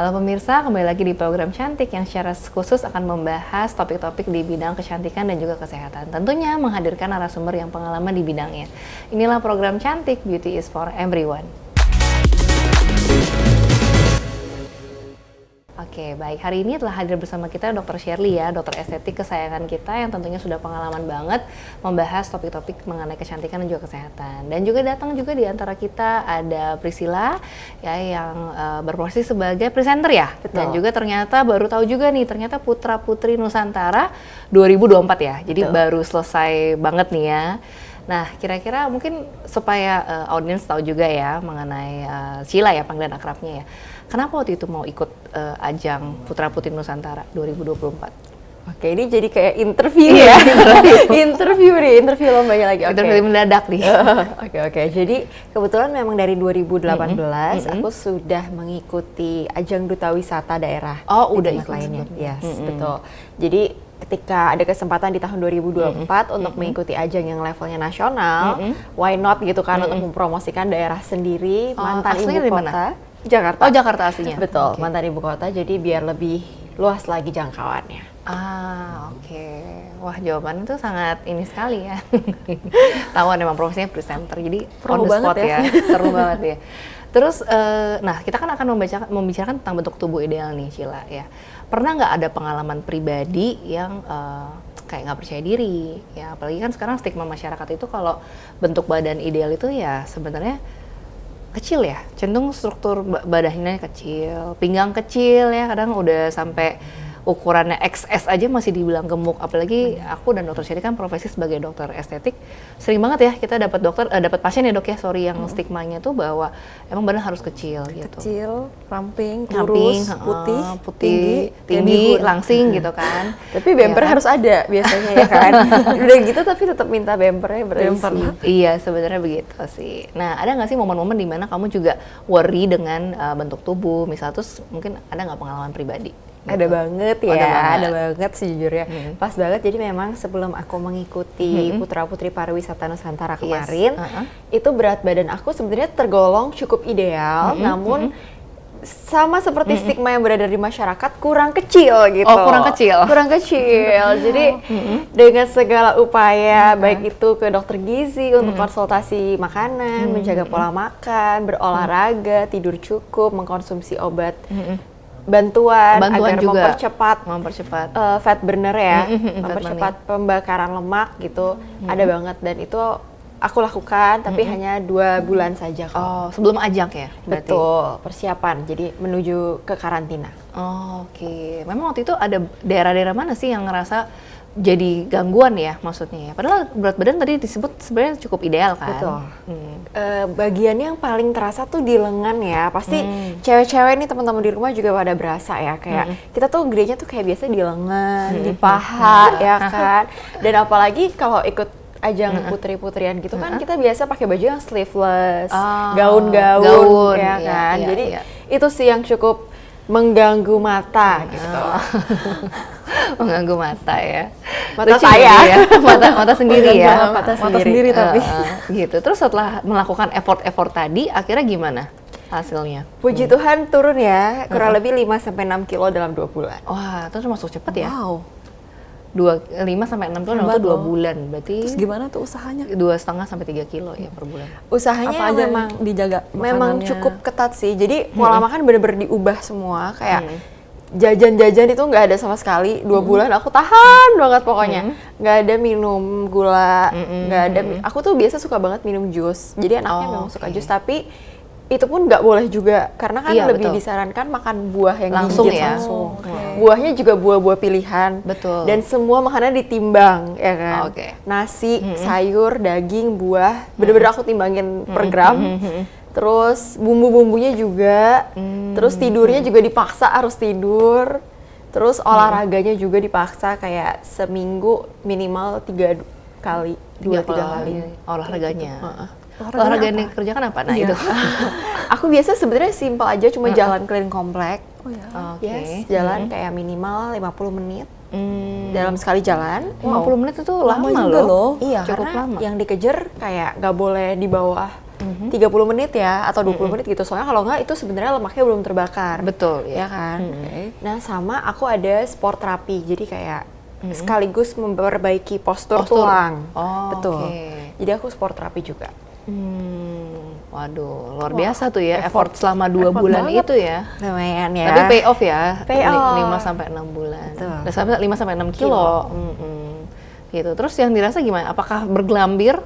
Halo pemirsa, kembali lagi di program Cantik yang secara khusus akan membahas topik-topik di bidang kecantikan dan juga kesehatan. Tentunya menghadirkan narasumber yang pengalaman di bidangnya. Inilah program Cantik, Beauty is for Everyone. Oke, baik. Hari ini telah hadir bersama kita Dr. Shirley ya, dokter estetik kesayangan kita yang tentunya sudah pengalaman banget membahas topik-topik mengenai kecantikan dan juga kesehatan. Dan juga datang juga di antara kita ada Priscilla ya yang berprofesi sebagai presenter ya. Betul. Dan juga ternyata baru tahu juga nih, ternyata Putra Putri Nusantara 2024 ya. Jadi Betul. baru selesai banget nih ya. Nah, kira-kira mungkin supaya audiens tahu juga ya mengenai Sheila ya, panggilan akrabnya ya. Kenapa waktu itu mau ikut ajang Putra Putri Nusantara 2024? Oke, ini jadi kayak interview ya. interview lombanya lagi. Interview mendadak nih. Oke. Jadi kebetulan memang dari 2018 aku sudah mengikuti ajang duta wisata daerah. Oh, udah ikut ikut lainnya. sebelumnya. Yes, betul. Jadi ketika ada kesempatan di tahun 2024 untuk mengikuti ajang yang levelnya nasional, why not gitu kan untuk mempromosikan daerah sendiri, mantan aslinya ibu dari kota. mana? Jakarta. Oh, Jakarta aslinya. Betul, Oke. mantan ibu kota, jadi biar lebih luas lagi jangkauannya. Oke. Wah, jawabannya itu sangat ini sekali ya. Tahuan memang profesinya presenter, jadi on Pro the spot banget ya. Seru banget ya. Terus, nah kita kan akan membicarakan tentang bentuk tubuh ideal nih, Sheila ya. Pernah nggak ada pengalaman pribadi yang kayak nggak percaya diri? Ya, apalagi kan sekarang stigma masyarakat itu kalau bentuk badan ideal itu ya sebenarnya kecil ya, cenderung struktur badannya kecil, pinggang kecil ya, kadang udah sampai ukurannya XS aja masih dibilang gemuk. Apalagi aku dan dokter Shirley kan profesi sebagai dokter estetik, sering banget ya kita dapat pasien ya dok ya, yang stigmanya tuh bahwa emang badan harus kecil gitu. Kecil, ramping, Ramping, kurus, putih, tinggi, tinggi, bihun. langsing gitu kan. Tapi bumper Ya kan? harus ada biasanya ya kan. Udah gitu tapi tetap minta bumpernya berisi. Iya, sebenarnya begitu sih. Nah, ada nggak sih momen-momen di mana kamu juga worry dengan bentuk tubuh, misal terus mungkin ada nggak pengalaman pribadi? Ada banget ya, Ada ada banget sejujurnya. Pas banget, jadi memang sebelum aku mengikuti Putra Putri Pariwisata Nusantara kemarin, itu berat badan aku sebenarnya tergolong cukup ideal, namun sama seperti stigma yang beredar di masyarakat, kurang kecil gitu. Oh, kurang kecil. Kurang kecil. Jadi dengan segala upaya, baik itu ke dokter gizi untuk konsultasi makanan, menjaga pola makan, berolahraga, tidur cukup, mengkonsumsi obat, bantuan agar juga mempercepat fat burner ya, mempercepat burning. pembakaran lemak gitu, ada banget, dan itu aku lakukan tapi hanya 2 bulan saja kok. Oh, sebelum ajang ya? Berarti? Betul, persiapan, jadi menuju ke karantina. Oh, oke. Memang waktu itu ada daerah-daerah mana sih yang ngerasa jadi gangguan ya maksudnya ya? Padahal berat badan tadi disebut sebenarnya cukup ideal kan? Betul. Bagiannya yang paling terasa tuh di lengan ya. Pasti cewek-cewek nih teman-teman di rumah juga pada berasa ya. Kayak kita tuh gedenya tuh kayak biasa di lengan, di paha ya kan. Dan apalagi kalau ikut ajang putri-putrian gitu kan, kita biasa pakai baju yang sleeveless, gaun-gaun ya kan. Iya, Jadi iya. itu sih yang cukup mengganggu mata gitu. Mengganggu mata ya. Mata Lucu saya. ya. Mata sendiri ya. Mata sendiri tapi. Gitu. Terus setelah melakukan effort5 tadi, akhirnya gimana hasilnya? Puji Tuhan turun ya, kurang lebih 5-6 kilo dalam 2 bulan. Wah, itu termasuk cepet ya? Wow. 5-6 kilo dalam Hebat 2 loh. bulan. Berarti Terus gimana tuh usahanya? 2,5 sampai 3 kilo ya per bulan. Usahanya Apa aja yang memang dijaga memang makanannya? cukup ketat sih. Jadi pola makan bener-bener diubah semua. Kayak jajan-jajan itu nggak ada sama sekali. 2 bulan aku tahan banget pokoknya. Nggak ada minum gula, nggak ada. Aku tuh biasa suka banget minum jus. Jadi anaknya memang suka jus, tapi itu pun nggak boleh juga karena kan Iya, lebih betul. disarankan makan buah yang Langsung digigit ya? langsung. Oke. Buahnya juga buah-buah pilihan. Betul. Dan semua makanan ditimbang ya kan. Oke. Nasi, sayur, daging, buah, bener-bener aku timbangin per gram. Terus bumbu-bumbunya juga, terus tidurnya juga dipaksa harus tidur. Terus olahraganya juga dipaksa kayak seminggu minimal 3 kali, 2-3 kali. Olahraganya. Heeh. Olahraga yang dikerjakan apa? Nah, itu. Aku biasa sebenarnya simpel aja, cuma jalan keliling komplek. Oh ya. Oke. Yes, jalan kayak minimal 50 menit dalam sekali jalan. 50 menit itu lama juga loh. Iya, Cukup karena lama. yang dikejar kayak nggak boleh di bawah 30 menit ya atau 20 menit gitu. Soalnya kalau nggak itu sebenarnya lemaknya belum terbakar. Betul, Ya kan? Nah, sama aku ada sport terapi. Jadi kayak sekaligus memperbaiki postur tulang. Oh, Betul. oke. Jadi aku sport terapi juga. Waduh, luar biasa tuh ya effort selama 2 bulan banget. itu ya. Lumayan ya. Tapi pay off ya, Pay off. 5-6 bulan. Betul. Dan sampai 5-6 kilo. Gitu. Terus yang dirasa gimana? Apakah bergelambir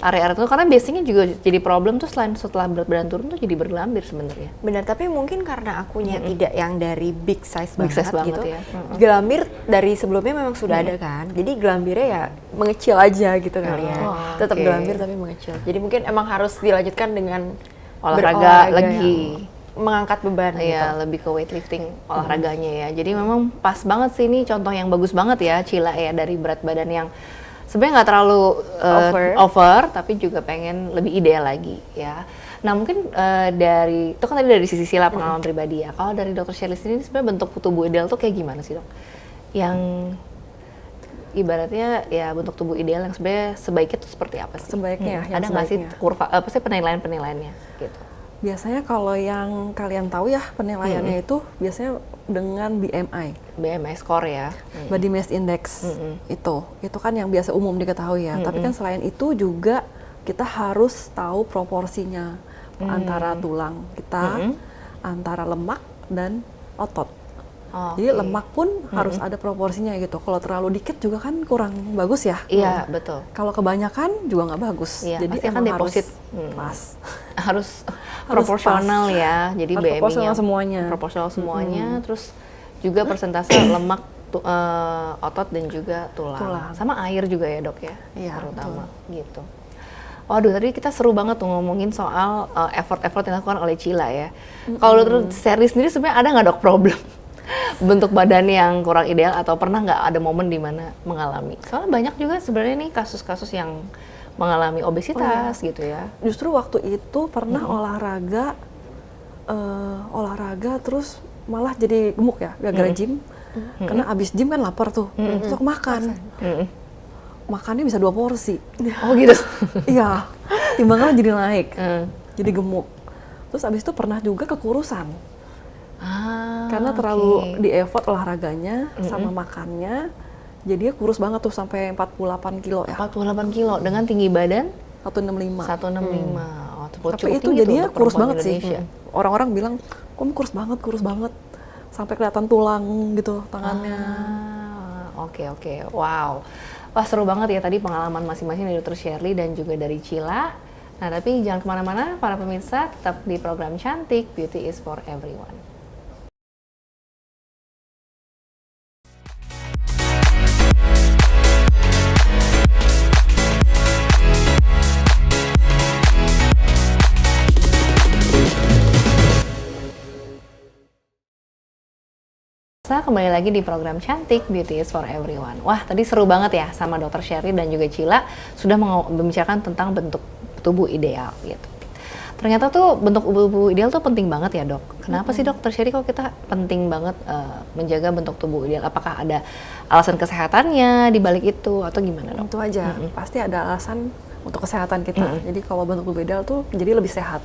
area-area itu? Karena biasanya juga jadi problem tuh selain setelah berat badan turun tuh jadi bergelambir sebenarnya. Benar, tapi mungkin karena akunya tidak yang dari big size banget, banget gitu. ya. Gelambir dari sebelumnya memang sudah ada kan. Jadi gelambirnya ya mengecil aja gitu kali ya. Oh, Tetap oke. gelambir tapi mengecil. Jadi mungkin emang harus dilanjutkan dengan Olahraga lagi. yang mengangkat beban gitu. Iya, lebih ke weightlifting olahraganya ya. Jadi memang pas banget sih ini contoh yang bagus banget ya Cila ya, dari berat badan yang sebenarnya nggak terlalu over, tapi juga pengen lebih ideal lagi ya. Nah mungkin dari itu kan tadi dari sisi Cila pengalaman pribadi ya. Kalau dari Dr. Shirley sendiri sebenarnya bentuk tubuh ideal tuh kayak gimana sih dok? Yang ibaratnya ya bentuk tubuh ideal yang sebenarnya sebaiknya tuh seperti apa sih? Sebaiknya, yang Ada nggak sih sebaiknya. kurva apa sih penilaiannya gitu? Biasanya kalau yang kalian tahu ya penilaiannya itu biasanya dengan BMI, BMI score ya. Body Mass Index. Itu kan yang biasa umum diketahui ya. Tapi kan selain itu juga kita harus tahu proporsinya antara tulang kita, antara lemak dan otot. Oh, Jadi lemak pun harus ada proporsinya gitu. Kalau terlalu dikit juga kan kurang bagus ya. Iya betul. Kalau kebanyakan juga nggak bagus. Iya, Jadi pasti akan emang deposit. harus pas. harus proporsional pas. ya. Jadi Harus BMI-nya proporsional semuanya. proporsional semuanya. Terus juga persentase lemak, otot dan juga tulang. Sama air juga ya dok ya, Iya, terutama gitu. Waduh, tadi kita seru banget tuh ngomongin soal effort-effort yang dilakukan oleh Cila ya. Kalau Dr. Shirley sendiri sebenarnya ada nggak dok problem bentuk badan yang kurang ideal atau pernah nggak ada momen di mana mengalami? Soalnya banyak juga sebenarnya nih kasus-kasus yang mengalami obesitas gitu ya. Justru waktu itu pernah olahraga terus malah jadi gemuk ya, gara-gara gym. Karena abis gym kan lapar tuh, terus aku makan. Makannya bisa 2 porsi. Oh gitu. Iya, timbangannya jadi naik, jadi gemuk. Terus abis itu pernah juga kekurusan. Karena terlalu di-effort olahraganya sama makannya, jadi dia kurus banget tuh sampai 48 kilo ya. 48 kilo dengan tinggi badan 165. 165. Oh, cukup Tapi itu tinggi jadinya tuh untuk kurus perempuan banget sih. Indonesia. Orang-orang bilang, kamu kurus banget. Sampai kelihatan tulang gitu tangannya. Oke. Wow. Wah seru banget ya tadi pengalaman masing-masing dari Dr. Shirley dan juga dari Cila. Nah tapi jangan kemana-mana para pemirsa, tetap di program Cantik, Beauty is for Everyone. Kembali lagi di program Cantik, Beauty is for Everyone. Wah, tadi seru banget ya sama Dr. Shirley dan juga Cila sudah membicarakan tentang bentuk tubuh ideal gitu. Ternyata tuh bentuk tubuh ideal tuh penting banget ya dok. Kenapa sih Dr. Shirley kok kita penting banget menjaga bentuk tubuh ideal? Apakah ada alasan kesehatannya di balik itu atau gimana dok? Tentu aja, pasti ada alasan untuk kesehatan kita. Jadi kalau bentuk tubuh ideal tuh jadi lebih sehat.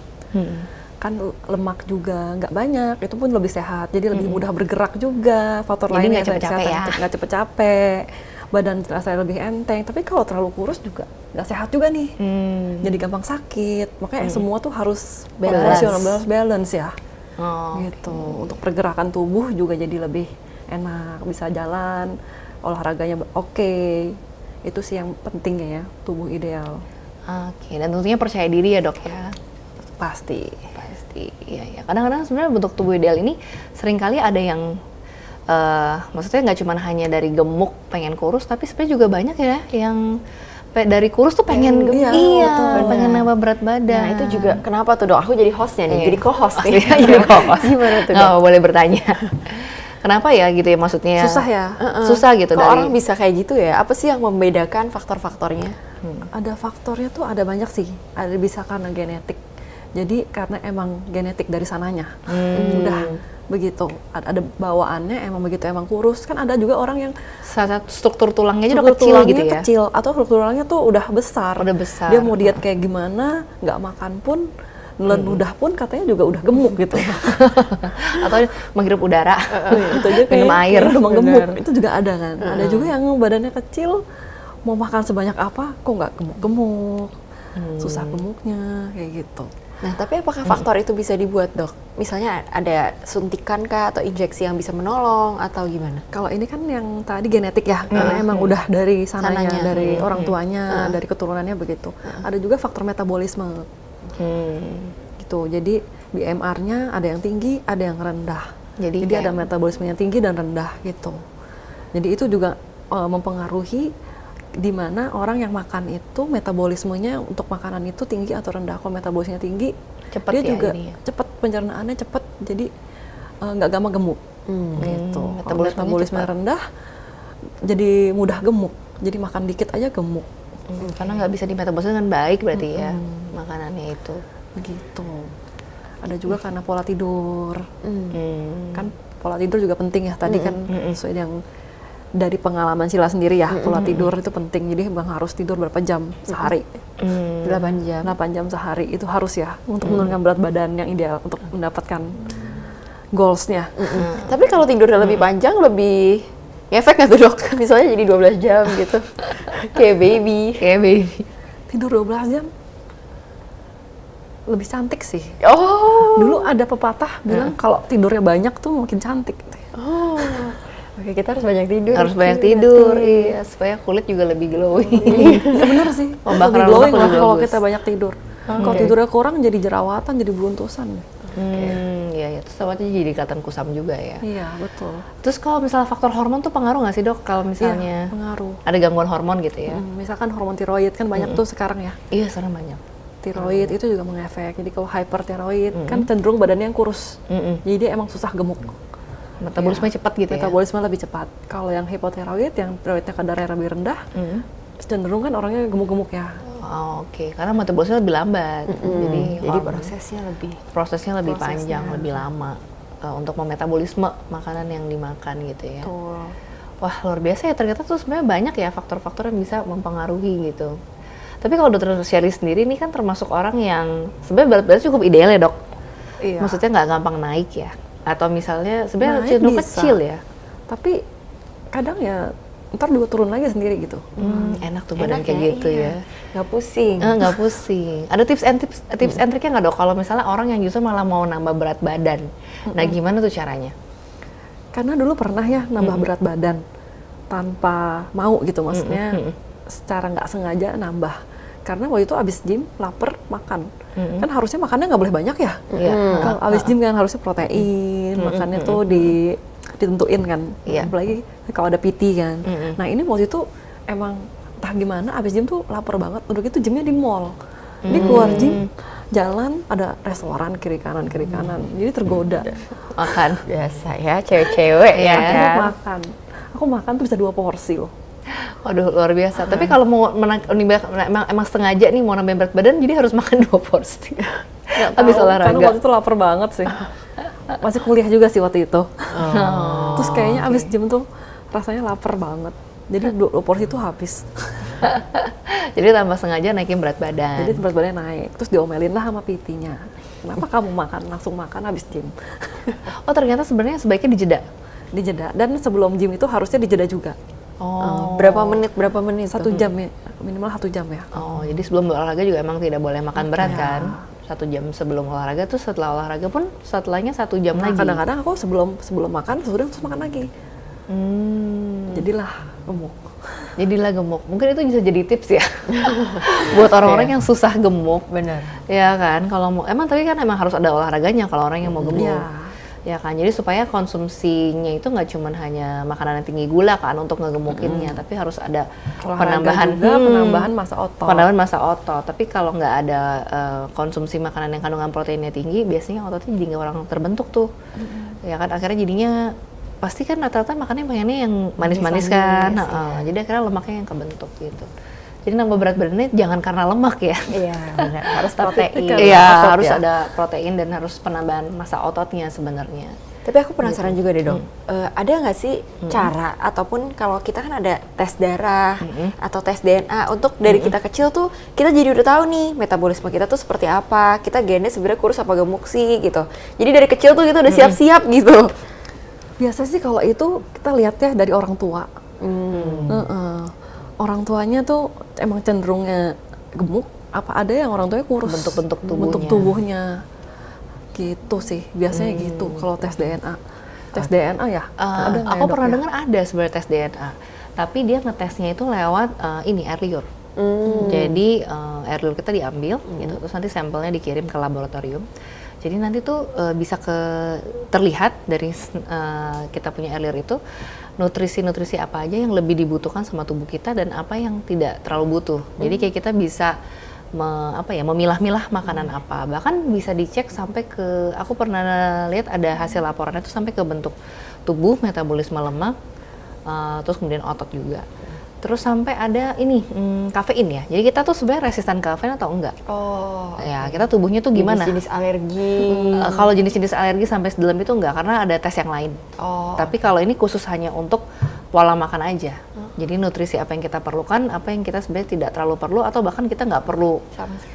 Kan lemak juga nggak banyak, itu pun lebih sehat. Jadi lebih mudah bergerak juga. Faktor Jadi lainnya nggak capek-capek ya? Nggak cepet-capek. Badan terasa lebih enteng. Tapi kalau terlalu kurus juga nggak sehat juga nih. Jadi gampang sakit. Makanya semua tuh harus balance ya. Gitu. Untuk pergerakan tubuh juga jadi lebih enak, bisa jalan, olahraganya oke. Itu sih yang pentingnya ya, tubuh ideal. Oke, dan tentunya percaya diri ya dok ya. Pasti. Iya. Kadang-kadang sebenarnya bentuk tubuh ideal ini seringkali ada yang maksudnya nggak cuma hanya dari gemuk pengen kurus, tapi sebenarnya juga banyak ya yang dari kurus tuh pengen pengen nambah berat badan. Nah itu juga kenapa tuh dok? Aku jadi hostnya nih, jadi co-host nih. Jadi co-host. Gimana tuh dok? Boleh bertanya. Kenapa ya gitu ya maksudnya? Susah ya? Susah gitu. Kalau orang bisa kayak gitu ya, apa sih yang membedakan faktor-faktornya? Ada faktornya tuh ada banyak sih. Ada bisa karena genetik. Jadi karena emang genetik dari sananya. Udah begitu. Ada bawaannya emang begitu, emang kurus. Kan ada juga orang yang Salah satu struktur tulangnya aja udah struktur kecil tulangnya gitu ya. kecil, atau struktur tulangnya tuh udah besar. Udah besar. Dia mau diet kayak gimana, nggak makan pun, nelan ludah pun katanya juga udah gemuk gitu. Atau menghirup udara. Itu aja Minum air. udah menggemuk. Benar. Itu juga ada kan. Ada juga yang badannya kecil, mau makan sebanyak apa, kok nggak gemuk-gemuk. Susah gemuknya, kayak gitu. Nah, tapi apakah faktor itu bisa dibuat, Dok? Misalnya ada suntikan kah atau injeksi yang bisa menolong atau gimana? Kalau ini kan yang tadi genetik ya, karena emang udah dari sananya, Sananya. dari orang tuanya, dari keturunannya begitu. Ada juga faktor metabolisme, gitu. Jadi BMR-nya ada yang tinggi, ada yang rendah. Jadi Jadi ada kayak- metabolismenya tinggi dan rendah gitu. Jadi itu juga mempengaruhi di mana orang yang makan itu metabolismenya untuk makanan itu tinggi atau rendah. Kalau metabolismenya tinggi, Cepet dia ya juga ininya. cepat, pencernaannya cepat, jadi nggak gampang gemuk. Gitu. Kalau Metabolismenya metabolisme cepat. rendah, jadi mudah gemuk. Jadi makan dikit aja gemuk. Karena nggak bisa dimetabolisme dengan baik berarti ya makanannya itu. Begitu. Ada juga karena pola tidur. Hmm. Kan pola tidur juga penting ya. Tadi kan sesuai yang dari pengalaman Sila sendiri ya, pola tidur itu penting. Jadi Bang harus tidur berapa jam sehari? 8 jam. 8 jam sehari itu harus ya untuk menurunkan berat badan yang ideal untuk mendapatkan goals-nya. Tapi kalau tidurnya lebih panjang, lebih ngefek nggak tuh, Dok? Misalnya jadi 12 jam gitu. Kayak baby. Kayak baby. Tidur 12 jam lebih cantik sih. Oh. Dulu ada pepatah bilang kalau tidurnya banyak tuh makin cantik. Oh. Oke, kita harus banyak tidur. Harus banyak tidur, iya, supaya kulit juga lebih glowing. Ya bener sih. Pembakaran Lebih glowing lemak lah lebih kalau bagus. kita banyak tidur. Kalau tidurnya kurang jadi jerawatan, jadi beruntusan. Iya, terus sama aja jadi kelihatan kusam juga ya. Iya, betul. Terus kalau misalnya faktor hormon tuh pengaruh nggak sih, Dok? Kalau misalnya Iya, pengaruh. ada gangguan hormon gitu ya? Misalkan hormon tiroid kan banyak tuh sekarang ya. Iya, sekarang banyak. Tiroid itu juga mengefek. Jadi kalau hypertiroid kan cenderung badannya yang kurus. Jadi dia emang susah gemuk. Metabolisme cepat gitu ya? Metabolisme lebih cepat. Kalau yang hipotiroid, yang tiroidnya kadarnya lebih rendah, cenderung kan orangnya gemuk-gemuk ya. Oh, oke, karena metabolisme lebih lambat. Jadi hormon- prosesnya lebih panjang, lebih lama untuk memetabolisme makanan yang dimakan gitu ya. Betul. Wah, luar biasa ya, ternyata tuh sebenarnya banyak ya faktor-faktor yang bisa mempengaruhi gitu. Tapi kalau Dokter Sherry sendiri ini kan termasuk orang yang sebenarnya berat badan cukup ideal ya, Dok? Iya. Maksudnya nggak gampang naik ya? Atau misalnya sebenarnya Naik cenderung bisa. kecil ya? Tapi kadang ya ntar juga turun lagi sendiri gitu. Enak tuh badan Enak kayak ya, gitu iya. ya. Nggak pusing. Nggak pusing. Ada tips and triknya nggak, Dok? Kalau misalnya orang yang justru malah mau nambah berat badan, nah gimana tuh caranya? Karena dulu pernah ya nambah berat badan tanpa mau gitu, maksudnya secara nggak sengaja nambah. Karena waktu itu abis gym, lapar, makan. Kan harusnya makannya nggak boleh banyak ya. Iya. Kalau abis gym kan harusnya protein, makannya tuh ditentuin kan. Iya. Apalagi kalau ada PT kan. Nah ini waktu itu emang entah gimana abis gym tuh lapar banget. Udah gitu gymnya di mall. Jadi keluar gym, jalan ada restoran kiri kanan. Jadi tergoda. Makan. Biasa ya, cewek-cewek ya Iya. kan. Aku makan tuh bisa 2 porsi loh. Waduh, luar biasa. Tapi kalau mau emang sengaja nih mau nambahin berat badan, jadi harus makan 2 porsi. Habis Tahu, olahraga. Karena waktu itu lapar banget sih. Masih kuliah juga sih waktu itu. Terus kayaknya abis gym tuh rasanya lapar banget. Jadi 2 porsi itu habis. Jadi tanpa sengaja naikin berat badan. Jadi berat badannya naik. Terus diomelin lah sama PT-nya. Kenapa kamu langsung makan abis gym? Oh, ternyata sebenarnya sebaiknya dijeda. Dijeda. Dan sebelum gym itu harusnya dijeda juga. Oh. Berapa menit 1 jam ya, minimal 1 jam ya. Oh, jadi sebelum olahraga juga emang tidak boleh makan berat Iya. kan? 1 jam sebelum olahraga, tuh setelah olahraga pun setelahnya 1 jam Nah, lagi. kadang-kadang aku sebelum makan, sudah terus makan lagi. Jadilah gemuk. Jadilah gemuk. Mungkin itu bisa jadi tips ya buat orang-orang yang susah gemuk. Benar. Ya kan, kalau mau tapi kan emang harus ada olahraganya kalau orang yang mau gemuk. Iya. Ya kan, jadi supaya konsumsinya itu nggak cuma hanya makanan yang tinggi gula kan untuk ngegemukinnya, tapi harus ada Olahraga penambahan juga, penambahan masa otot. penambahan masa otot. Tapi kalau nggak ada konsumsi makanan yang kandungan proteinnya tinggi, biasanya ototnya jadi nggak orang terbentuk tuh. Ya kan, akhirnya jadinya pasti kan rata-rata makannya pengennya yang manis-manis kan. Jadi akhirnya lemaknya yang kebentuk gitu. Jadi nambah berat badannya jangan karena lemak ya. Iya, benar. Harus protein. Iya, Otot harus ya. ada protein dan harus penambahan massa ototnya sebenarnya. Tapi aku penasaran juga deh dok, ada nggak sih cara ataupun kalau kita kan ada tes darah atau tes DNA untuk dari kita kecil tuh kita jadi udah tahu nih metabolisme kita tuh seperti apa, kita gennya sebenarnya kurus apa gemuk sih gitu. Jadi dari kecil tuh kita udah siap-siap gitu. Biasa sih kalau itu kita lihatnya dari orang tua. Orang tuanya tuh emang cenderungnya gemuk, apa ada yang orang tuanya kurus? Bentuk tubuhnya. Gitu sih, biasanya gitu kalau tes DNA. Tes DNA ya? Ada nggak Aku ya, Dok, pernah ya? dengar ada sebenarnya tes DNA, tapi dia ngetesnya itu lewat air liur. Jadi air liur kita diambil, gitu, terus nanti sampelnya dikirim ke laboratorium. Jadi nanti tuh bisa terlihat dari kita punya air liur itu nutrisi-nutrisi apa aja yang lebih dibutuhkan sama tubuh kita dan apa yang tidak terlalu butuh. Jadi kayak kita bisa memilah-milah makanan apa, bahkan bisa dicek sampai ke, aku pernah lihat ada hasil laporannya itu sampai ke bentuk tubuh, metabolisme lemak, terus kemudian otot juga, terus sampai ada kafein ya. Jadi kita tuh sebenarnya resisten kafein atau enggak? Oh. Ya kita tubuhnya tuh gimana? Jenis alergi. Kalau jenis-jenis alergi sampai sedalam itu enggak, karena ada tes yang lain. Tapi kalau ini khusus hanya untuk pola makan aja. Jadi nutrisi apa yang kita perlukan, apa yang kita sebenarnya tidak terlalu perlu, atau bahkan kita nggak perlu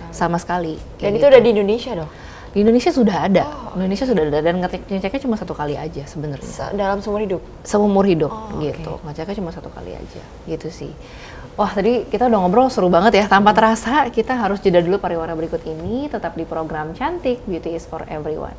sama sekali. Dan itu udah di Indonesia dong? Di Indonesia sudah ada. Indonesia sudah ada, dan ngeceknya cuma 1 kali aja sebenarnya. Dalam seumur hidup? Seumur hidup gitu. Ngeceknya cuma 1 kali aja. Gitu sih. Wah, tadi kita udah ngobrol seru banget ya. Tanpa terasa kita harus jeda dulu pariwara berikut ini. Tetap di program Cantik, Beauty is for Everyone.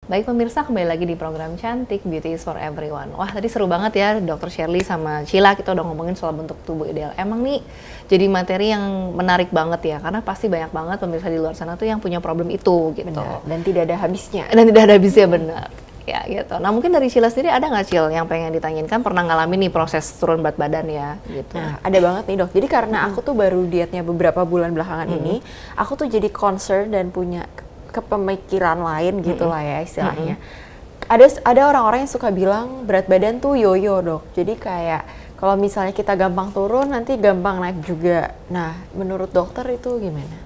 Baik pemirsa, kembali lagi di program Cantik, Beauty is for Everyone. Wah, tadi seru banget ya, Dr. Shirley sama Sheila, kita udah ngomongin soal bentuk tubuh ideal. Emang nih, jadi materi yang menarik banget ya, karena pasti banyak banget pemirsa di luar sana tuh yang punya problem itu, gitu. Benar. Dan tidak ada habisnya. Dan tidak ada habisnya, benar. Ya, gitu. Nah, mungkin dari Sheila sendiri ada nggak, Shil, yang pengen ditanyain? Kan pernah ngalamin nih proses turun berat badan ya, gitu. Nah, ada banget nih dok. Jadi karena aku tuh baru dietnya beberapa bulan belakangan ini, aku tuh jadi concern dan punya kepemikiran lain gitulah ya istilahnya. Ada orang-orang yang suka bilang berat badan tuh yoyo dok. Jadi kayak kalau misalnya kita gampang turun nanti gampang naik juga. Nah menurut dokter itu gimana?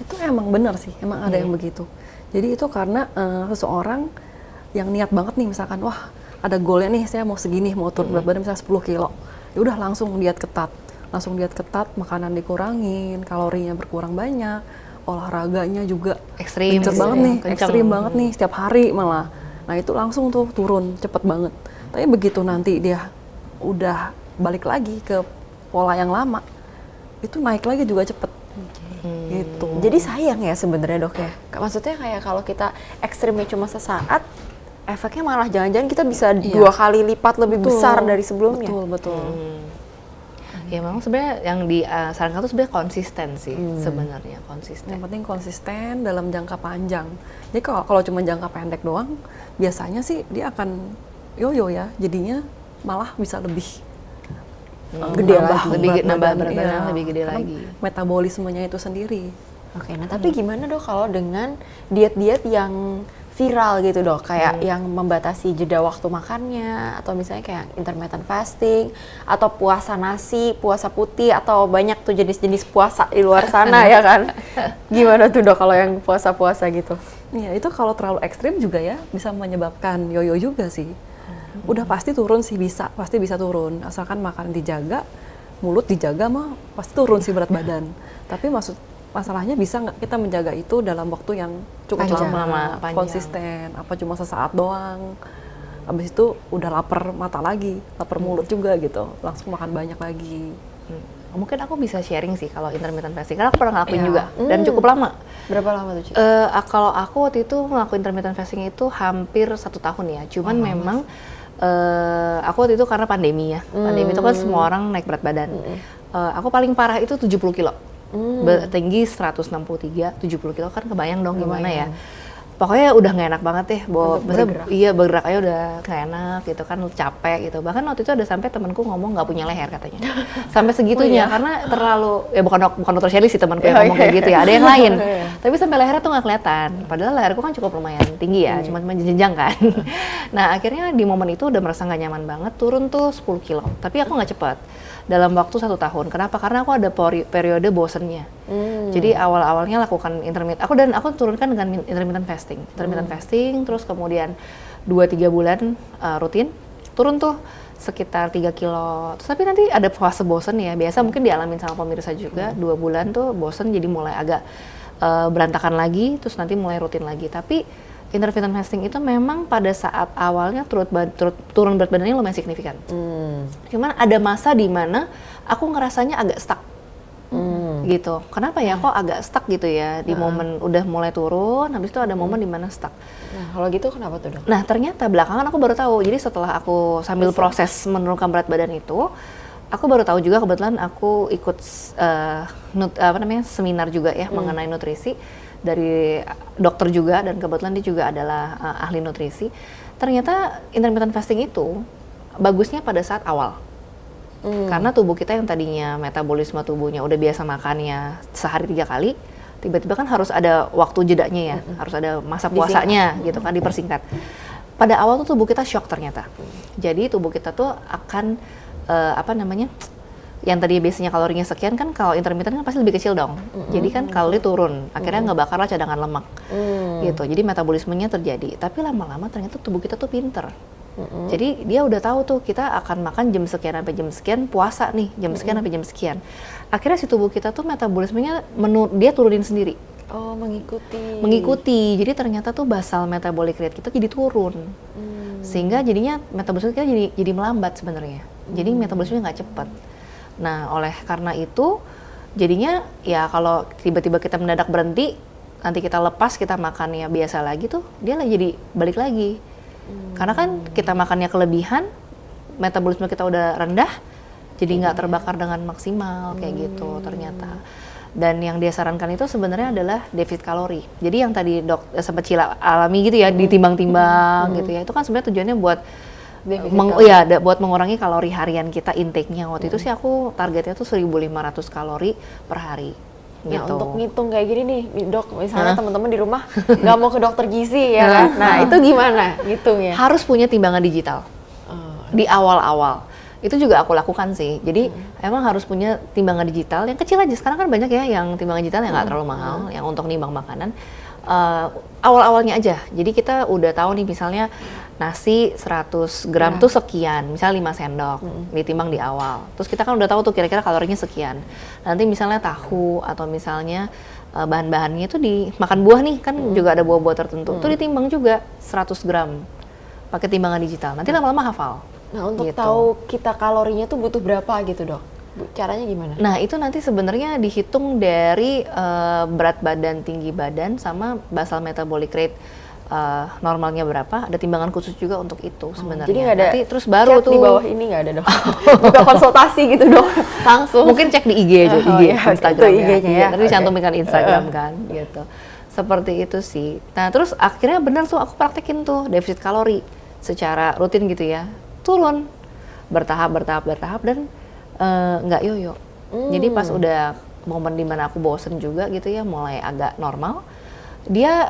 Itu emang bener sih, emang ada yang begitu. Jadi itu karena seseorang yang niat banget nih, misalkan wah ada goalnya nih, saya mau segini, mau turun berat badan misalnya 10 kilo. Ya udah langsung diet ketat, makanan dikurangin, kalorinya berkurang banyak, olahraganya juga Ekstrim banget nih setiap hari malah. Nah itu langsung tuh turun cepet banget. Tapi begitu nanti dia udah balik lagi ke pola yang lama, itu naik lagi juga cepet. Gitu. Jadi sayang ya sebenarnya dok ya. Maksudnya kayak kalau kita ekstrimnya cuma sesaat, efeknya malah jangan-jangan kita bisa 2 kali lipat lebih besar dari sebelumnya. Betul. Ya memang sebenarnya yang disarankan itu sebenarnya konsisten sih, sebenarnya konsisten. Yang penting konsisten dalam jangka panjang. Jadi kalau cuma jangka pendek doang, biasanya sih dia akan yoyo ya, jadinya malah bisa lebih Gede lagi. Nambah berat badan lebih gede lagi. Metabolismenya itu sendiri. Oke, nah tapi gimana dok kalau dengan diet-diet yang viral gitu dok, kayak yang membatasi jeda waktu makannya, atau misalnya kayak intermittent fasting, atau puasa nasi, puasa putih, atau banyak tuh jenis-jenis puasa di luar sana ya kan? Gimana tuh dok kalau yang puasa-puasa gitu? Iya, itu kalau terlalu ekstrim juga ya bisa menyebabkan yoyo juga sih. Udah pasti turun sih, pasti bisa turun. Asalkan makan dijaga, mulut dijaga mah pasti turun sih berat badan. Tapi masalahnya bisa nggak kita menjaga itu dalam waktu yang cukup lama, konsisten, apa cuma sesaat doang. Habis itu udah lapar mata lagi, lapar mulut juga gitu, langsung makan banyak lagi. Mungkin aku bisa sharing sih kalau intermittent fasting, karena aku pernah ngelakuin juga dan cukup lama. Berapa lama tuh Ci? Kalau aku waktu itu ngelakuin intermittent fasting itu hampir 1 tahun ya, cuman memang aku waktu itu karena pandemi ya, pandemi itu kan semua orang naik berat badan. Aku paling parah itu 70 kilo. Tinggi 163, 70 kilo kan kebayang dong gimana ya. pokoknya udah nggak enak banget deh, Untuk bergerak. iya bergerak aja udah nggak enak gitu kan, capek gitu. Bahkan waktu itu ada sampai temanku ngomong nggak punya leher katanya, sampai segitunya karena terlalu ya bukan dokter Shirley sih temanku yang ngomong kayak gitu ya, ada yang lain. Tapi sampai lehernya tuh nggak kelihatan, padahal leherku kan cukup lumayan tinggi ya, cuma jenjang kan. Nah akhirnya di momen itu udah merasa nggak nyaman banget, turun tuh 10 kilo, tapi aku nggak cepet. Dalam waktu 1 tahun. Kenapa? Karena aku ada periode bosennya. Jadi awal-awalnya lakukan aku turunkan dengan intermittent fasting. Intermittent fasting, terus kemudian 2-3 bulan rutin, turun tuh sekitar 3 kilo. Terus, tapi nanti ada fase bosen ya, biasa mungkin dialamin sama pemirsa juga, 2 bulan tuh bosen jadi mulai agak berantakan lagi, terus nanti mulai rutin lagi. Tapi intermittent fasting itu memang pada saat awalnya turun berat badannya lumayan signifikan. Cuman ada masa di mana aku ngerasanya agak stuck. Gitu. Kenapa ya kok agak stuck gitu ya di momen udah mulai turun, habis itu ada momen di mana stuck. Nah, kalau gitu kenapa tuh, Dok? Nah, ternyata belakangan aku baru tahu. Jadi setelah aku sambil proses menurunkan berat badan itu, aku baru tahu juga kebetulan aku ikut seminar juga ya mengenai nutrisi dari dokter juga, dan kebetulan dia juga adalah ahli nutrisi. Ternyata intermittent fasting itu bagusnya pada saat awal. Karena tubuh kita yang tadinya metabolisme tubuhnya udah biasa makannya sehari 3 kali, tiba-tiba kan harus ada waktu jedanya ya, harus ada masa puasanya gitu kan, dipersingkat. Pada awal tuh tubuh kita shock ternyata. Jadi tubuh kita tuh akan yang tadi biasanya kalorinya sekian kan, kalau intermittent kan pasti lebih kecil dong. Jadi kan kalori turun, akhirnya ngebakarlah cadangan lemak. Gitu. Jadi metabolismenya terjadi. Tapi lama-lama ternyata tubuh kita tuh pinter. Jadi dia udah tahu tuh kita akan makan jam sekian sampai jam sekian, puasa nih jam sekian sampai jam sekian. Akhirnya si tubuh kita tuh metabolismenya dia turunin sendiri. Oh, Mengikuti. Jadi ternyata tuh basal metabolic rate kita jadi turun. Sehingga jadinya metabolisme kita jadi melambat sebenarnya. Jadi metabolisme nggak cepat. Nah, oleh karena itu jadinya ya kalau tiba-tiba kita mendadak berhenti, nanti kita lepas, kita makannya biasa lagi tuh, dia jadi balik lagi. Karena kan kita makannya kelebihan, metabolisme kita udah rendah, jadi nggak terbakar dengan maksimal kayak gitu ternyata. Dan yang dia sarankan itu sebenarnya adalah defisit kalori. Jadi yang tadi sempat Cila alami gitu ya, ditimbang-timbang gitu ya, itu kan sebenarnya tujuannya buat buat mengurangi kalori harian kita, intake-nya. Waktu itu sih aku targetnya tuh 1.500 kalori per hari. Nah, Gitu. untuk ngitung kayak gini nih, Dok, misalnya teman-teman di rumah nggak mau ke dokter gizi ya kan? Nah, itu gimana ngitungnya? Harus punya timbangan digital di awal-awal. Itu juga aku lakukan sih. Jadi emang harus punya timbangan digital yang kecil aja. Sekarang kan banyak ya yang timbangan digital yang nggak terlalu mahal, yang untuk nimbang makanan. Awal-awalnya aja. Jadi kita udah tahu nih, misalnya nasi 100 gram tuh sekian, misalnya 5 sendok, ditimbang di awal. Terus kita kan udah tahu tuh kira-kira kalorinya sekian. Nanti misalnya tahu atau misalnya bahan-bahannya itu makan buah nih, kan juga ada buah-buah tertentu. Itu ditimbang juga 100 gram pakai timbangan digital. Nanti lama-lama hafal. Nah, untuk gitu. tahu kita kalorinya tuh butuh berapa gitu, Dok? Caranya gimana? Nah, itu nanti sebenarnya dihitung dari berat badan, tinggi badan, sama basal metabolic rate normalnya berapa. Ada timbangan khusus juga untuk itu sebenarnya. Jadi nggak ada nanti terus baru tuh di bawah ini nggak ada, Dok? Juga konsultasi gitu, Dok, langsung. mungkin cek di IG aja, Instagram itu IG-nya ya. Tadi cantumikan Instagram kan, gitu. Seperti itu sih. Nah, terus akhirnya benar tuh aku praktekin tuh defisit kalori secara rutin gitu ya. Turun bertahap dan nggak yoyo. Jadi pas udah momen dimana aku bosen juga gitu ya, mulai agak normal, dia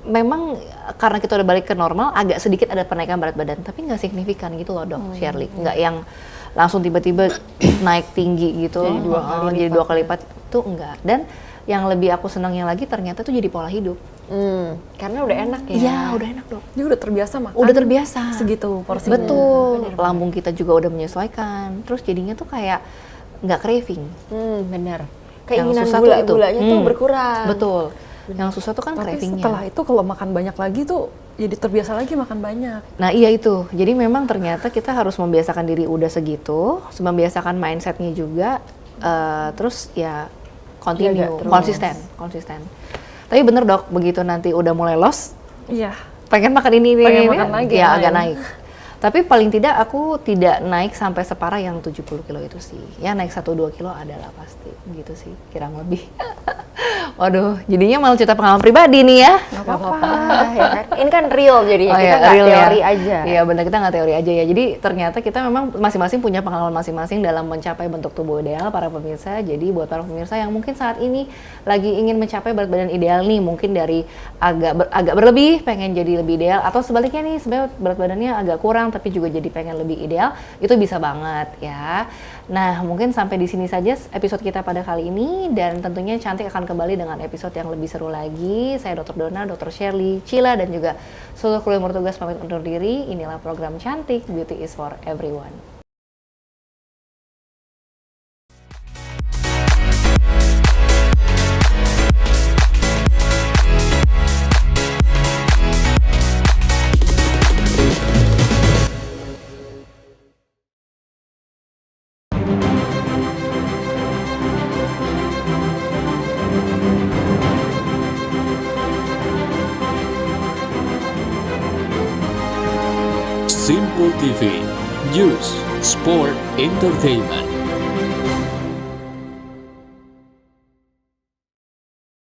memang karena kita udah balik ke normal, agak sedikit ada penaikan berat badan, tapi nggak signifikan gitu loh, Dok, Shirley. Nggak yang langsung tiba-tiba naik tinggi gitu, jadi dua kali lipat itu enggak. Dan yang lebih aku senangnya lagi ternyata tuh jadi pola hidup. Karena udah enak ya. Iya, udah enak, Dok. Dia udah terbiasa makan. Udah terbiasa. Segitu porsinya. Betul. Lambung kita juga udah menyesuaikan. Terus jadinya tuh kayak nggak craving. Bener. Yang Keinginan susah tuh itu. gulanya tuh berkurang. Betul. Yang susah tuh kan Tapi cravingnya. setelah itu kalau makan banyak lagi tuh jadi terbiasa lagi makan banyak. Nah iya itu. Jadi memang ternyata kita harus membiasakan diri udah segitu, membiasakan mindsetnya juga. Terus ya continue, konsisten. Tapi bener, Dok, begitu nanti udah mulai loss, Iya. pengen makan ini makan lagi, ya main. agak naik. Tapi paling tidak aku tidak naik sampai separah yang 70 kilo itu sih. Ya naik 1-2 kilo adalah pasti gitu sih, kurang lebih. Waduh, jadinya malah cerita pengalaman pribadi nih ya. Nggak apa-apa, ya kan? Ini kan real jadinya, Oh kita iya, nggak real teori ya. aja. Iya benar, kita nggak teori aja ya. Jadi ternyata kita memang masing-masing punya pengalaman masing-masing dalam mencapai bentuk tubuh ideal para pemirsa. Jadi buat para pemirsa yang mungkin saat ini lagi ingin mencapai berat badan ideal nih, mungkin dari agak berlebih, pengen jadi lebih ideal, atau sebaliknya nih sebenarnya berat badannya agak kurang tapi juga jadi pengen lebih ideal, itu bisa banget ya. Nah, mungkin sampai di sini saja episode kita pada kali ini, dan tentunya Cantik akan kembali dengan episode yang lebih seru lagi. Saya Dr. Donna, Dr. Shirley, Cila, dan juga seluruh kru yang bertugas pamit undur diri. Inilah program Cantik, Beauty is for Everyone. Simple TV, News, Sport, Entertainment.